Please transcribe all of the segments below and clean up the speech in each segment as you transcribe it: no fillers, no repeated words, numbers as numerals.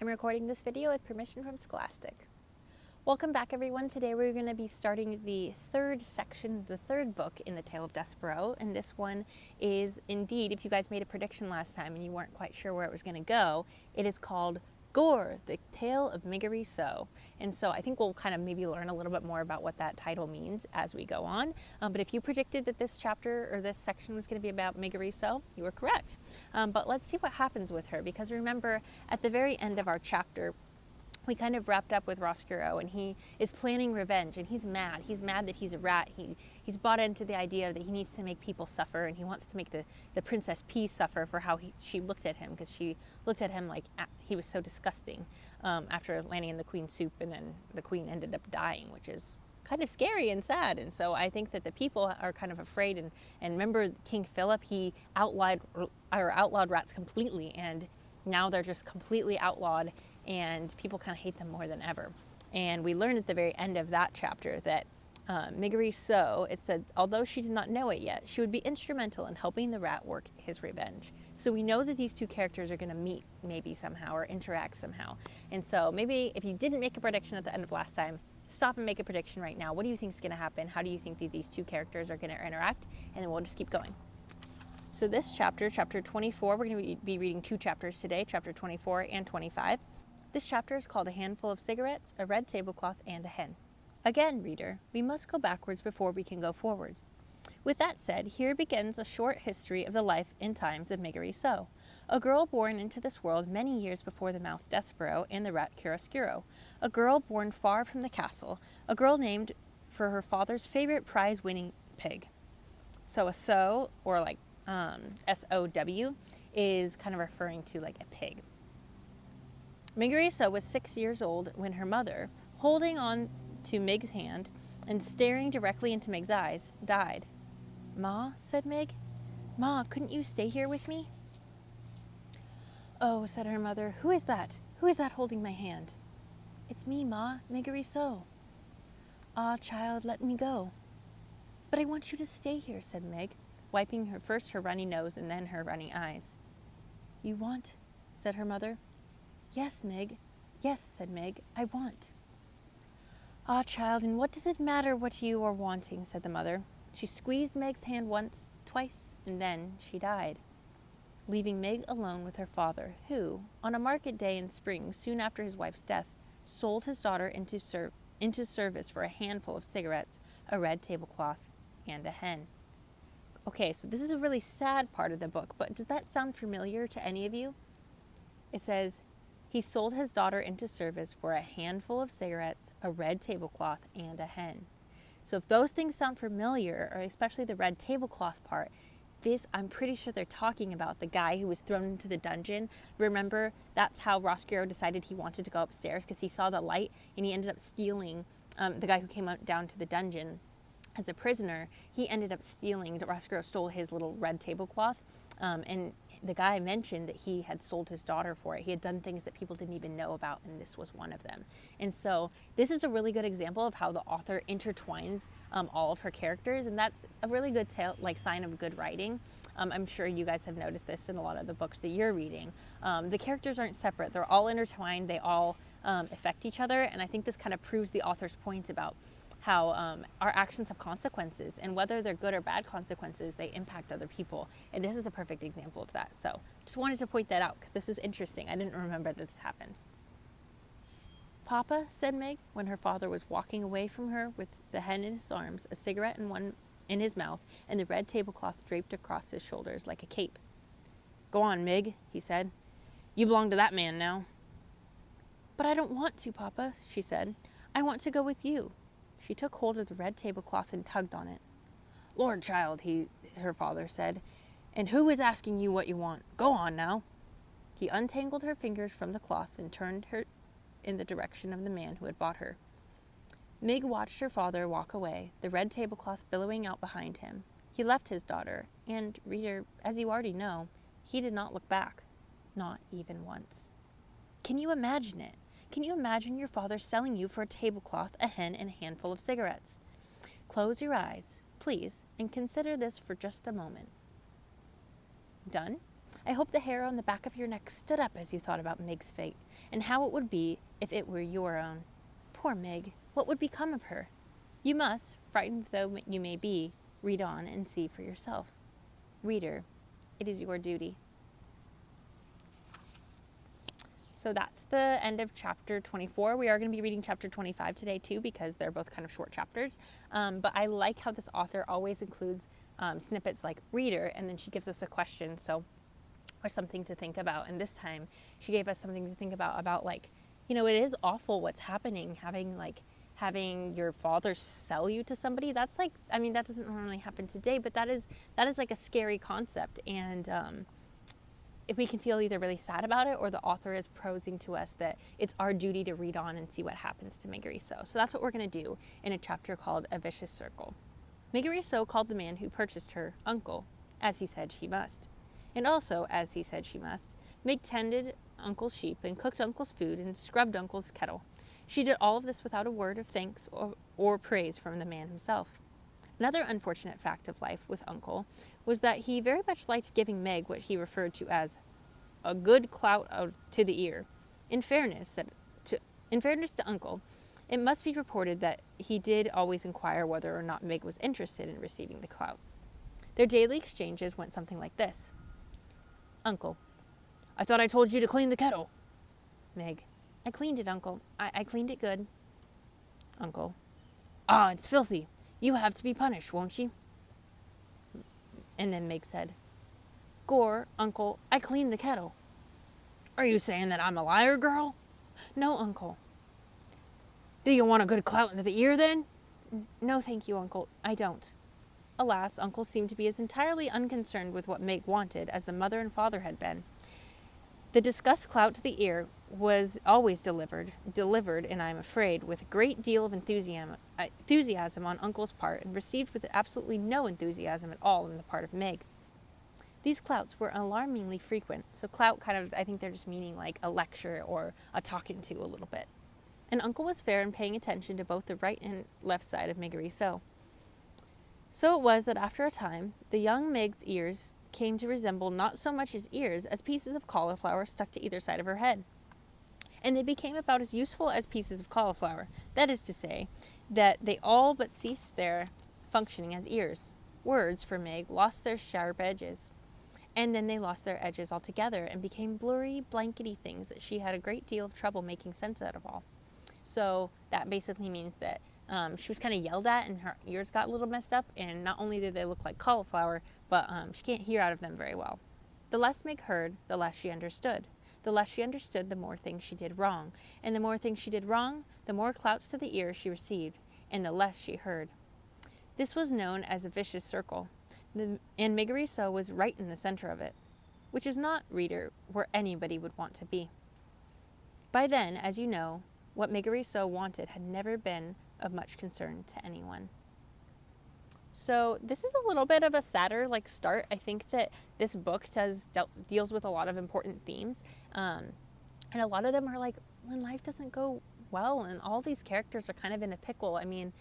I'm recording this video with permission from Scholastic. Welcome back, everyone. Today we're going to be starting the third section, the third book in the Tale of Despereaux, and this one is indeed, if you guys made a prediction last time and you weren't quite sure where it was going to go, it is called Gore, the Tale of Miggery So. And so I think we'll kind of maybe learn a little bit more about what that title means as we go on. But if you predicted that this chapter or this section was going to be about Miggery So, you were correct. But let's see what happens with her, because remember, at the very end of our chapter, we kind of wrapped up with Roscuro, and he is planning revenge, and he's mad. He's mad that he's a rat. He's bought into the idea that he needs to make people suffer, and he wants to make the Princess P suffer for how she looked at him, because she looked at him like he was so disgusting after landing in the Queen's soup, and then the Queen ended up dying, which is kind of scary and sad. And so I think that the people are kind of afraid, and remember King Philip, he outlawed rats completely, and now they're just completely outlawed, and people kind of hate them more than ever. And we learned at the very end of that chapter that Miggery So, it said, although she did not know it yet, she would be instrumental in helping the rat work his revenge. So we know that these two characters are going to meet maybe somehow or interact somehow. And so maybe if you didn't make a prediction at the end of last time, stop and make a prediction right now. What do you think is going to happen? How do you think that these two characters are going to interact? And then we'll just keep going. So this chapter, chapter 24, we're going to be reading two chapters today, chapter 24 and 25. This chapter is called A Handful of Cigarettes, a Red Tablecloth, and a Hen. Again, reader, we must go backwards before we can go forwards. With that said, here begins a short history of the life and times of Miggery So, a girl born into this world many years before the mouse Despereaux and the rat Chiaroscuro, a girl born far from the castle, a girl named for her father's favorite prize-winning pig. So a sow, or like S-O-W, is kind of referring to like a pig. Miggery So was 6 years old when her mother, holding on to Mig's hand and staring directly into Mig's eyes, died. "Ma," said Mig. "Ma, couldn't you stay here with me?" "Oh," said her mother, "who is that? Who is that holding my hand?" "It's me, Ma, Miggery So." "Ah, child, let me go." "But I want you to stay here," said Mig, wiping her runny nose and then her running eyes. "You want?" said her mother. "Yes, Mig. Yes," said Mig, "I want." "Ah, child, and what does it matter what you are wanting?" said the mother. She squeezed Meg's hand once, twice, and then she died, leaving Meg alone with her father, who, on a market day in spring soon after his wife's death, sold his daughter into service for a handful of cigarettes, a red tablecloth, and a hen. Okay, so this is a really sad part of the book, but does that sound familiar to any of you? It says, he sold his daughter into service for a handful of cigarettes, a red tablecloth, and a hen. So if those things sound familiar, or especially the red tablecloth part, I'm pretty sure they're talking about the guy who was thrown into the dungeon. Remember, that's how Roscuro decided he wanted to go upstairs, because he saw the light, and he ended up stealing the guy who came down to the dungeon as a prisoner. He ended up Roscuro stole his little red tablecloth, and the guy mentioned that he had sold his daughter for it. He had done things that people didn't even know about, and this was one of them. And so this is a really good example of how the author intertwines all of her characters, and that's a really good sign of good writing. I'm sure you guys have noticed this in a lot of the books that you're reading. The characters aren't separate. They're all intertwined. They all affect each other, and I think this kind of proves the author's point about how our actions have consequences, and whether they're good or bad consequences, they impact other people. And this is a perfect example of that. So just wanted to point that out, because this is interesting. I didn't remember that this happened. "Papa," said Meg, when her father was walking away from her with the hen in his arms, a cigarette in his mouth, and the red tablecloth draped across his shoulders like a cape. "Go on, Mig," he said. "You belong to that man now." "But I don't want to, Papa," she said. "I want to go with you." She took hold of the red tablecloth and tugged on it. "Lord, child," her father said, "and who is asking you what you want? Go on now." He untangled her fingers from the cloth and turned her in the direction of the man who had bought her. Mig watched her father walk away, the red tablecloth billowing out behind him. He left his daughter, and, reader, as you already know, he did not look back, not even once. Can you imagine it? Can you imagine your father selling you for a tablecloth, a hen, and a handful of cigarettes? Close your eyes, please, and consider this for just a moment. Done? I hope the hair on the back of your neck stood up as you thought about Meg's fate, and how it would be if it were your own. Poor Meg, what would become of her? You must, frightened though you may be, read on and see for yourself. Reader, it is your duty. So that's the end of chapter 24. We are going to be reading chapter 25 today too, because they're both kind of short chapters. But I like how this author always includes snippets like reader, and then she gives us a question, or something to think about. And this time she gave us something to think about like, it is awful what's happening, having your father sell you to somebody. That's like, that doesn't normally happen today, but that is like a scary concept. And if we can feel either really sad about it, or the author is prosing to us that it's our duty to read on and see what happens to Megari So. So that's what we're going to do in a chapter called A Vicious Circle. Megari So called the man who purchased her uncle, as he said she must. And also, as he said she must, Meg tended Uncle's sheep and cooked Uncle's food and scrubbed Uncle's kettle. She did all of this without a word of thanks or praise from the man himself. Another unfortunate fact of life with Uncle was that he very much liked giving Meg what he referred to as a good clout to the ear. In fairness to Uncle, it must be reported that he did always inquire whether or not Meg was interested in receiving the clout. Their daily exchanges went something like this. Uncle, I thought I told you to clean the kettle. Meg, I cleaned it, Uncle. I cleaned it good. Uncle, ah, it's filthy. You have to be punished, won't you? And then Meg said, Gore, Uncle, I cleaned the kettle. Are you saying that I'm a liar, girl? No, Uncle. Do you want a good clout into the ear, then? No, thank you, Uncle. I don't. Alas, Uncle seemed to be as entirely unconcerned with what Meg wanted as the mother and father had been. The discussed clout to the ear was always delivered, and I am afraid, with a great deal of enthusiasm on Uncle's part, and received with absolutely no enthusiasm at all on the part of Meg. These clouts were alarmingly frequent, so clout kind of, I think they're just meaning like a lecture or a talking to a little bit. And Uncle was fair in paying attention to both the right and left side of Megari So. So it was that after a time, the young Meg's ears came to resemble not so much his ears as pieces of cauliflower stuck to either side of her head. And they became about as useful as pieces of cauliflower. That is to say, that they all but ceased their functioning as ears. Words, for Meg, lost their sharp edges. And then they lost their edges altogether and became blurry, blankety things that she had a great deal of trouble making sense out of all. So that basically means that she was kind of yelled at and her ears got a little messed up, and not only did they look like cauliflower, but she can't hear out of them very well. The less Meg heard, the less she understood. The less she understood, the more things she did wrong. And the more things she did wrong, the more clouts to the ear she received, and the less she heard. This was known as a vicious circle, and Megari So was right in the center of it, which is not, reader, where anybody would want to be. By then, as you know, what Megari So wanted had never been of much concern to anyone. So this is a little bit of a sadder start. I think that this book deals with a lot of important themes, and a lot of them are like when life doesn't go well and all these characters are kind of in a pickle. I mean,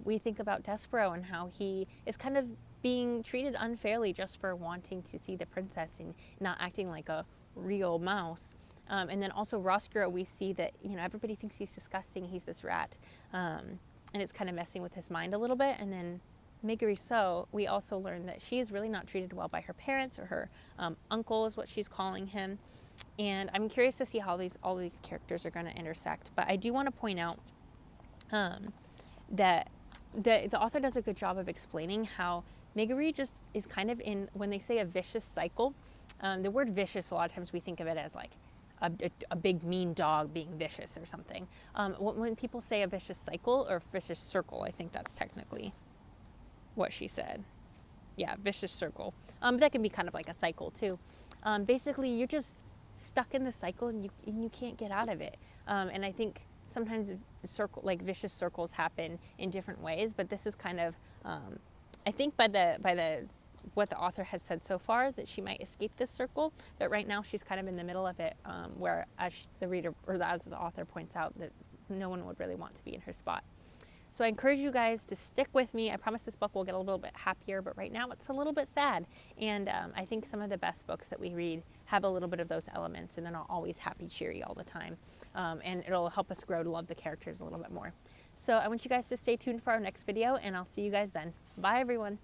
we think about Despereaux and how he is kind of being treated unfairly just for wanting to see the princess and not acting like a real mouse. And then also Roscoe, we see that, everybody thinks he's disgusting, he's this rat. And it's kind of messing with his mind a little bit. And then Megari So, we also learn that she is really not treated well by her parents, or her uncle is what she's calling him. And I'm curious to see how all these characters are going to intersect. But I do want to point out that the author does a good job of explaining how Megari just is kind of in, when they say a vicious cycle, the word vicious, a lot of times we think of it as like a big mean dog being vicious or something. When people say a vicious cycle or vicious circle, I think that's technically what she said. Yeah, vicious circle. But that can be kind of like a cycle too. Basically, you're just stuck in the cycle and you can't get out of it. And I think sometimes vicious circles happen in different ways, but this is kind of, I think by the what the author has said so far, that she might escape this circle, but right now she's kind of in the middle of it, where as the reader, or as the author points out, that no one would really want to be in her spot. So I encourage you guys to stick with me. I promise this book will get a little bit happier, but right now it's a little bit sad. And I think some of the best books that we read have a little bit of those elements, and they're not always happy, cheery all the time. And it'll help us grow to love the characters a little bit more. So I want you guys to stay tuned for our next video, and I'll see you guys then. Bye, everyone.